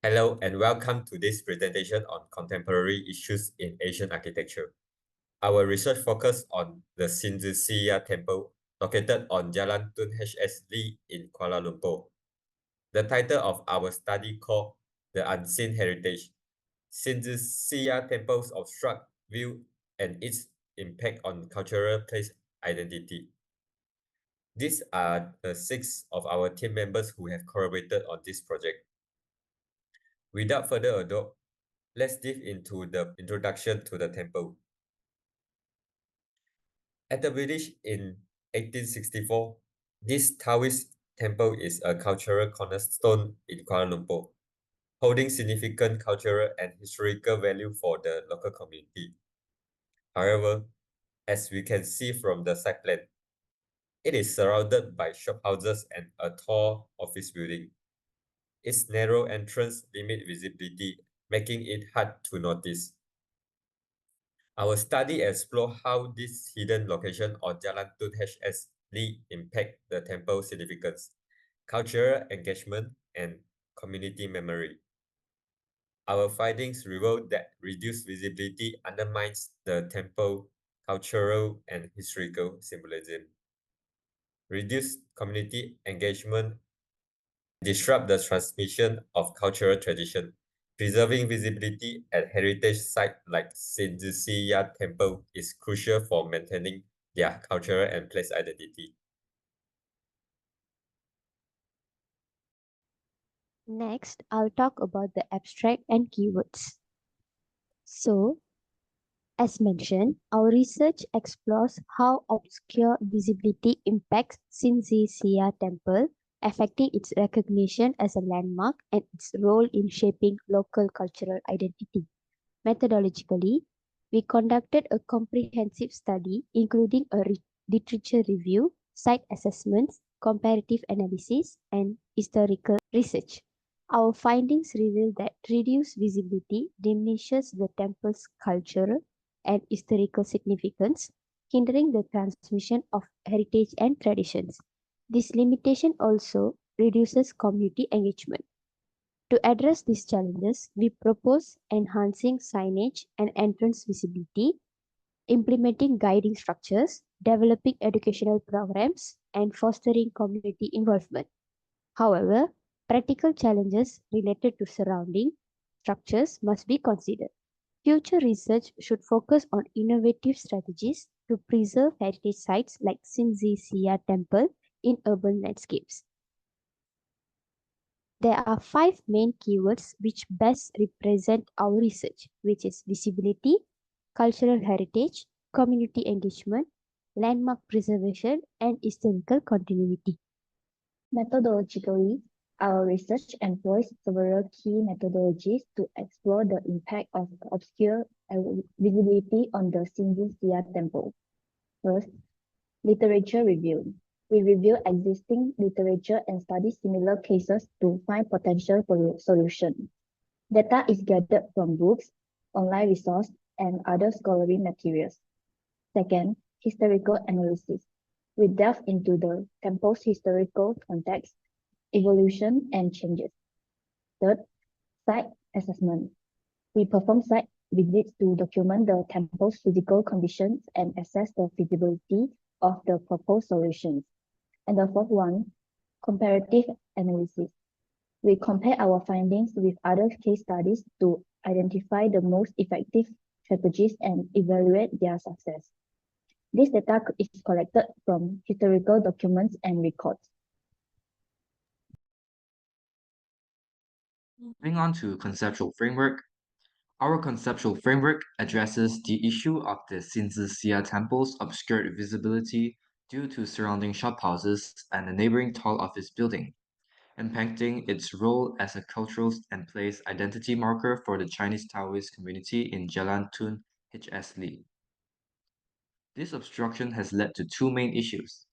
Hello and welcome to this presentation on contemporary issues in Asian architecture. Our research focus on the Sangetha Temple located on Jalan Tun HS Lee in Kuala Lumpur. The title of our study called The Unseen Heritage, Sangetha Temple's Obstructed View and its Impact on Cultural Place Identity. These are the 6 of our team members who have collaborated on this project. Without further ado, let's dive into the introduction to the temple. Established in 1864, this Taoist temple is a cultural cornerstone in Kuala Lumpur, holding significant cultural and historical value for the local community. However, as we can see from the site plan, it is surrounded by shophouses and a tall office building. Its narrow entrance limits visibility, making it hard to notice. Our study explores how this hidden location on Jalan Tun HS Lee impact the temple's significance, cultural engagement, and community memory. Our findings reveal that reduced visibility undermines the temple cultural and historical symbolism. Reduced community engagement disrupt the transmission of cultural tradition. Preserving visibility at heritage sites like Sangetha Temple is crucial for maintaining their cultural and place identity. Next, I'll talk about the abstract and keywords. So, as mentioned, our research explores how obscure visibility impacts Sangetha Temple, affecting its recognition as a landmark and its role in shaping local cultural identity. Methodologically, we conducted a comprehensive study including a literature review, site assessments, comparative analysis, and historical research. Our findings reveal that reduced visibility diminishes the temple's cultural and historical significance, hindering the transmission of heritage and traditions. This limitation also reduces community engagement. To address these challenges, we propose enhancing signage and entrance visibility, implementing guiding structures, developing educational programs, and fostering community involvement. However, practical challenges related to surrounding structures must be considered. Future research should focus on innovative strategies to preserve heritage sites like Sangetha Temple in urban landscapes. There are 5 main keywords which best represent our research, which is visibility, cultural heritage, community engagement, landmark preservation, and historical continuity. Methodologically, our research employs several key methodologies to explore the impact of obscure visibility on the Sangetha Temple. First, literature review. We review existing literature and study similar cases to find potential solutions. Data is gathered from books, online resources, and other scholarly materials. Second, historical analysis. We delve into the temple's historical context, evolution, and changes. Third, site assessment. We perform site visits to document the temple's physical conditions and assess the feasibility of the proposed solutions. And the fourth one, comparative analysis. We compare our findings with other case studies to identify the most effective strategies and evaluate their success. This data is collected from historical documents and records. Moving on to conceptual framework. Our conceptual framework addresses the issue of the Sangetha Temple's obscured visibility due to surrounding shophouses and the neighboring tall office building, impacting its role as a cultural and place identity marker for the Chinese Taoist community in Jalan Tun HS Lee. This obstruction has led to 2 main issues.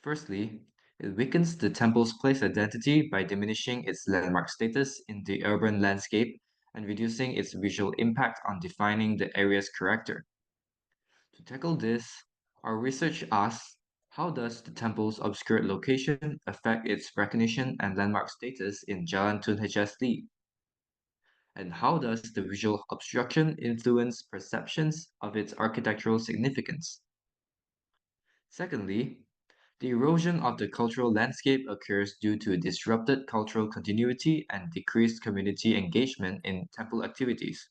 Firstly, it weakens the temple's place identity by diminishing its landmark status in the urban landscape and reducing its visual impact on defining the area's character. To tackle this, our research asks, how does the temple's obscure location affect its recognition and landmark status in Jalan Tun HS Lee? And how does the visual obstruction influence perceptions of its architectural significance? Secondly, the erosion of the cultural landscape occurs due to disrupted cultural continuity and decreased community engagement in temple activities.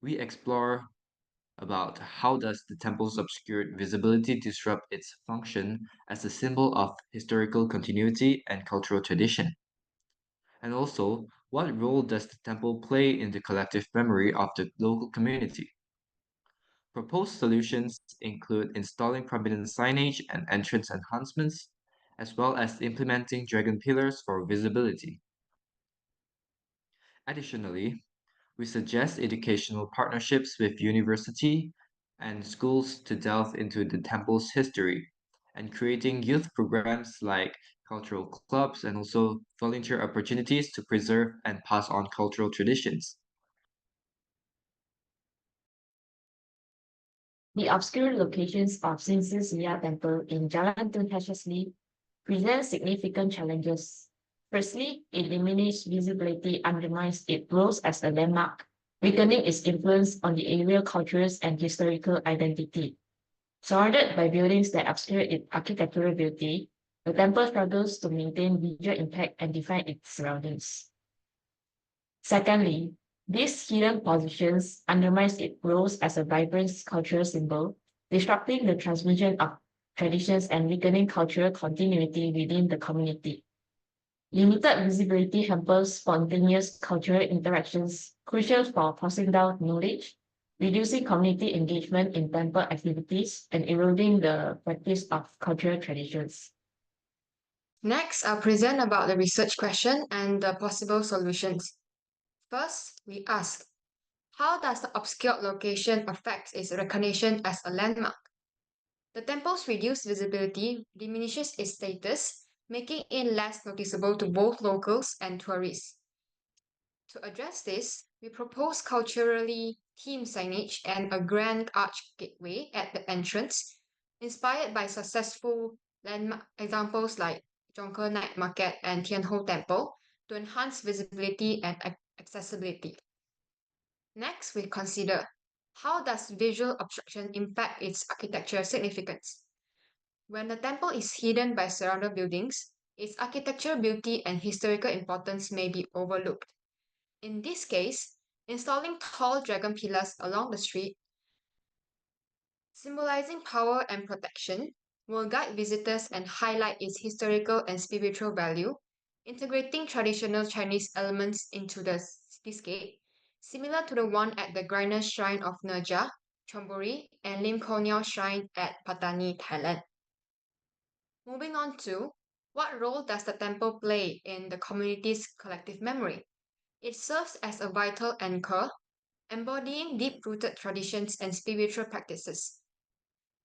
We explore about how does the temple's obscured visibility disrupt its function as a symbol of historical continuity and cultural tradition. And also, what role does the temple play in the collective memory of the local community? Proposed solutions include installing prominent signage and entrance enhancements, as well as implementing dragon pillars for visibility. Additionally, we suggest educational partnerships with university and schools to delve into the temple's history and creating youth programs like cultural clubs and also volunteer opportunities to preserve and pass on cultural traditions. The obscure locations of Tze Howe Temple in Jalan Tun Hashasli present significant challenges. Firstly, its diminished visibility undermines its role as a landmark, weakening its influence on the area's cultures and historical identity. Surrounded by buildings that obscure its architectural beauty, the temple struggles to maintain visual impact and define its surroundings. Secondly, these hidden positions undermines its role as a vibrant cultural symbol, disrupting the transmission of traditions and weakening cultural continuity within the community. Limited visibility hampers spontaneous cultural interactions, crucial for passing down knowledge, reducing community engagement in temple activities, and eroding the practice of cultural traditions. Next, I'll present about the research question and the possible solutions. First, we ask, how does the obscure location affect its recognition as a landmark? The temple's reduced visibility diminishes its status, making it less noticeable to both locals and tourists. To address this, we propose culturally themed signage and a grand arch gateway at the entrance, inspired by successful landmark examples like Jonker Night Market and Tian Ho Temple to enhance visibility and accessibility. Next, we consider how does visual obstruction impact its architectural significance? When the temple is hidden by surrounding buildings, its architectural beauty and historical importance may be overlooked. In this case, installing tall dragon pillars along the street, symbolizing power and protection, will guide visitors and highlight its historical and spiritual value, integrating traditional Chinese elements into the cityscape, similar to the one at the Griner Shrine of Nerja, Chonburi, and Lim Koh Shrine at Pattani, Thailand. Moving on to, what role does the temple play in the community's collective memory? It serves as a vital anchor, embodying deep-rooted traditions and spiritual practices.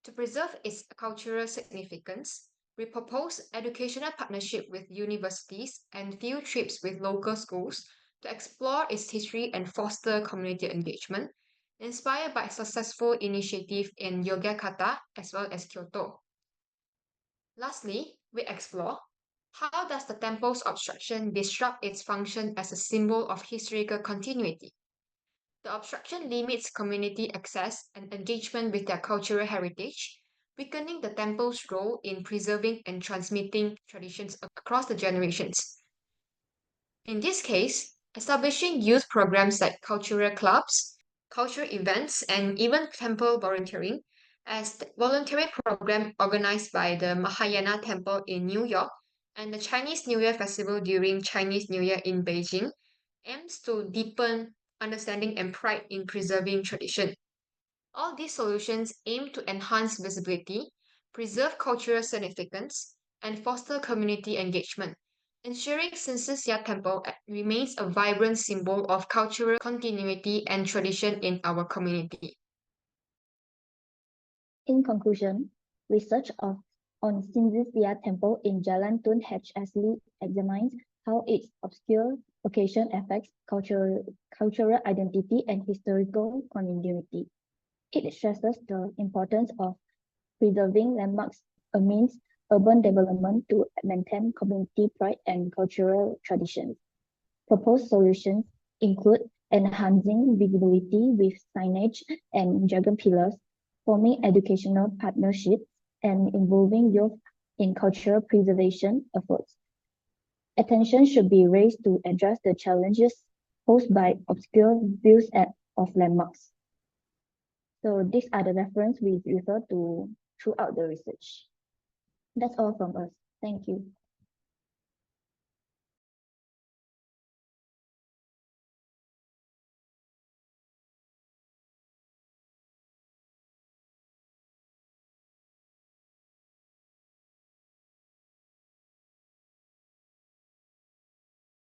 To preserve its cultural significance, we propose educational partnership with universities and field trips with local schools to explore its history and foster community engagement, inspired by successful initiative in Yogyakarta as well as Kyoto. Lastly, we explore how does the temple's obstruction disrupt its function as a symbol of historical continuity? The obstruction limits community access and engagement with their cultural heritage, weakening the temple's role in preserving and transmitting traditions across the generations. In this case, establishing youth programs like cultural clubs, cultural events, and even temple volunteering, as the voluntary program organized by the Mahayana Temple in New York and the Chinese New Year Festival during Chinese New Year in Beijing, aims to deepen understanding and pride in preserving tradition. All these solutions aim to enhance visibility, preserve cultural significance, and foster community engagement, ensuring Tze Howe Temple remains a vibrant symbol of cultural continuity and tradition in our community. In conclusion, research on Tze Howe Temple in Jalan Tun Asli examines how its obscure location affects cultural identity and historical continuity. It stresses the importance of preserving landmarks amidst urban development to maintain community pride and cultural traditions. Proposed solutions include enhancing visibility with signage and dragon pillars, forming educational partnerships, and involving youth in cultural preservation efforts. Attention should be raised to address the challenges posed by obscure views of landmarks. So these are the references we refer to throughout the research. That's all from us. Thank you.